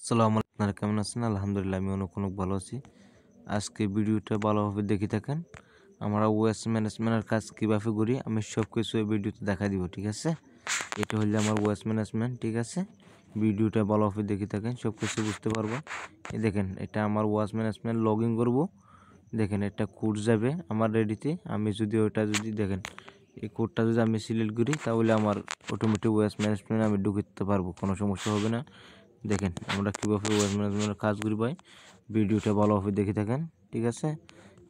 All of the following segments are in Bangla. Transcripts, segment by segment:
আসসালামু আলাইকুম, আপনারা কেমন আছেন? আলহামদুলিল্লাহ আমি অনেক ভালো আছি। আজকে ভিডিওটা ভালোভাবে দেখে থাকেন। আমরা ওয়েস্ট ম্যানেজমেন্টের কাজ কীভাবে করি আমি সব কিছু এই ভিডিওতে দেখা দিব, ঠিক আছে? এটা হলো আমার ওয়েস্ট ম্যানেজমেন্ট, ঠিক আছে? ভিডিওটা ভালোভাবে দেখে থাকেন, সব কিছু বুঝতে পারবো। এই দেখেন, এটা আমার ওয়েস্ট ম্যানেজমেন্ট লগ ইন করবো। দেখেন, একটা কোড যাবে আমার রেডিতে। আমি যদি ওটা দেখেন, এই কোডটা যদি আমি সিলেক্ট করি তাহলে আমার অটোমেটিক ওয়েস্ট ম্যানেজমেন্ট আমি ঢুকতে পারবো, কোনো সমস্যা হবে না। দেখেন আমরা কীভাবে ওয়েস্ট ম্যানেজমেন্টের কাজগুলি পাই, ভিডিওটা ভালোভাবে দেখে থাকেন, ঠিক আছে?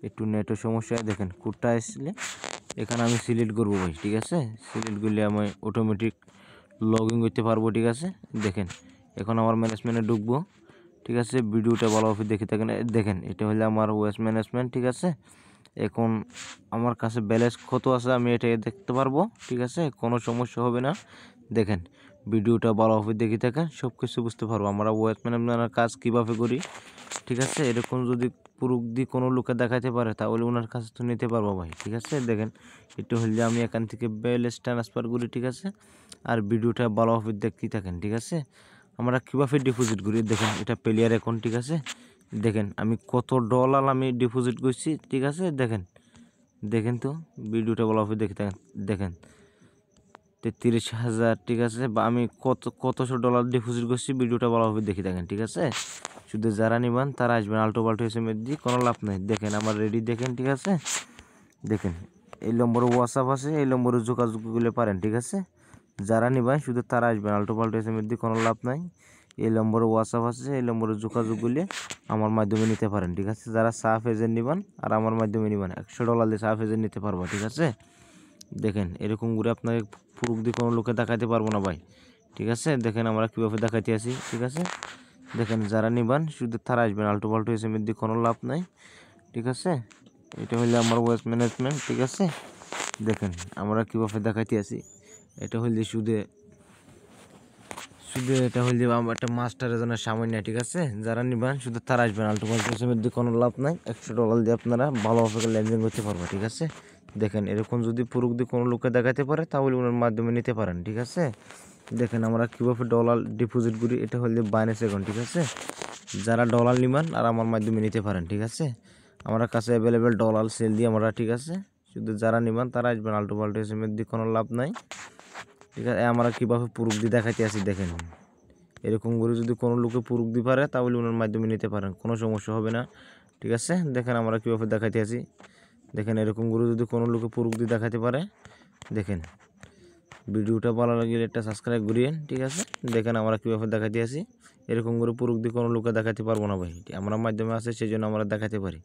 একটু নেটের সমস্যা। দেখেন কোডটা আসলে এখানে আমি সিলেক্ট করবো ভাই, ঠিক আছে? সিলেক্ট করলে আমি অটোমেটিক লগ ইন করতে পারবো, ঠিক আছে? দেখেন এখন আমার ম্যানেজমেন্টে ঢুকবো, ঠিক আছে? ভিডিওটা ভালোভাবে দেখে থাকেন। দেখেন এটা হলো আমার ওয়েস্ট ম্যানেজমেন্ট, ঠিক আছে? এখন আমার কাছে ব্যালেন্স কত আছে আমি এটা দেখতে পারবো, ঠিক আছে? কোনো সমস্যা হবে না। দেখেন ভিডিওটা ভালোভাবে দেখে থাকেন, সব কিছু বুঝতে পারবো আমরা ওয়েস্ট ম্যানেজমেন্টের কাজ কীভাবে করি, ঠিক আছে? এরকম যদি প্রুফ দিয়ে কোনো লোকে দেখাতে পারে তাহলে ওনার কাছে তো নিতে পারবো ভাই, ঠিক আছে? দেখেন একটু হলে আমি এখান থেকে ব্যালেন্স ট্রান্সফার করি, ঠিক আছে? আর ভিডিওটা ভালোভাবে দেখতে থাকেন, ঠিক আছে? আমরা কীভাবে ডিপোজিট করি দেখেন, এটা প্লেয়ার অ্যাকাউন্ট, ঠিক আছে? দেখেন আমি কত ডলার আমি ডিপোজিট করছি, ঠিক আছে? দেখেন তো ভিডিওটা ভালোভাবে দেখে থাকেন। দেখেন 33,000, ঠিক আছে? বা আমি কতশো ডলার ডিপোজিট করছি, ভিডিওটা ভালোভাবে দেখে থাকেন, ঠিক আছে? শুধু যারা নিবেন তারা আসবেন, আল্টো পাল্টো এসএমএস দিয়ে কোনো লাভ নেই। দেখেন আমার রেডি, দেখেন, ঠিক আছে? দেখেন এই নম্বরে হোয়াটসঅ্যাপ আছে, এই নম্বরে যোগাযোগ করলে পারেন, ঠিক আছে? যারা নিবেন শুধু তারা আসবেন, আল্টো পাল্টো এসএমএস দিয়ে কোনো লাভ নাই। এই নম্বরে হোয়াটসঅ্যাপ আছে, এই নম্বরে যোগাযোগ করলে আমার মাধ্যমে নিতে পারেন, ঠিক আছে? যারা সাফ এজেন্ট নিবেন আর আমার মাধ্যমে নিবেন $100 দিয়ে সাফ এজেন্ট নিতে পারবো, ঠিক আছে? দেখেন এরকম করে আপনাকে প্রুফ দিয়ে কোনো লোকে দেখাতে পারবো না ভাই, ঠিক আছে? দেখেন আমরা কীভাবে দেখাতে আসি, ঠিক আছে? দেখেন যারা নিবেন শুধু তারা আসবেন, আল্টো পাল্টো এসএমএস দিয়ে কোনো লাভ নাই, ঠিক আছে? এটা হইলে আমার ওয়েস্ট ম্যানেজমেন্ট, ঠিক আছে? দেখেন আমরা কীভাবে দেখাতে আসি, এটা হইলে শুধু এটা হইলে আমার একটা মাস্টারের জন্য সামান্য, ঠিক আছে? যারা নিবেন শুধু তারা আসবেন, আল্টো পাল্টো এসএমএস দিয়ে কোনো লাভ নাই। $100 দিয়ে আপনারা ভালোভাবে লেনদেন করতে পারবো, ঠিক আছে? দেখেন এরকম যদি প্রুফ দিয়ে কোনো লোককে দেখাতে পারে তাহলে ওনার মাধ্যমে নিতে পারেন, ঠিক আছে? দেখেন আমরা কীভাবে ডলার ডিপোজিট করি, এটা হলে বাইন্যান্স অ্যাকাউন্ট, ঠিক আছে? যারা ডলার নিবেন আর আমার মাধ্যমে নিতে পারেন, ঠিক আছে? আমার কাছে অ্যাভেলেবেল ডলার সেল দিয়ে আমরা, ঠিক আছে? শুধু যারা নিবেন তারা আসবেন, আল্টো পাল্টো এসএমএস দিয়ে কোনো লাভ নাই, ঠিক আছে? আমরা কীভাবে প্রুফ দিয়ে দেখাতে আসি দেখেন, এরকম করে যদি কোনো লোকে প্রুফ দিয়ে পারে তাহলে ওনার মাধ্যমে নিতে পারেন, কোনো সমস্যা হবে না, ঠিক আছে? দেখেন আমরা কীভাবে দেখাতে আসি। দেখেন এরকম করে যদি কোনো লোকে প্রুফ দিয়ে দেখাতে পারে, দেখেন ভিডিওটা ভালো লাগলে একটা সাবস্ক্রাইব করিয়েন, ঠিক আছে? দেখেন আমরা কীভাবে দেখাতে আসি। এরকম করে প্রুফ দিয়ে কোনো লোকে দেখাতে পারবো না ভাই, আমার মাধ্যমে আছে সেই জন্য আমরা দেখাতে পারি।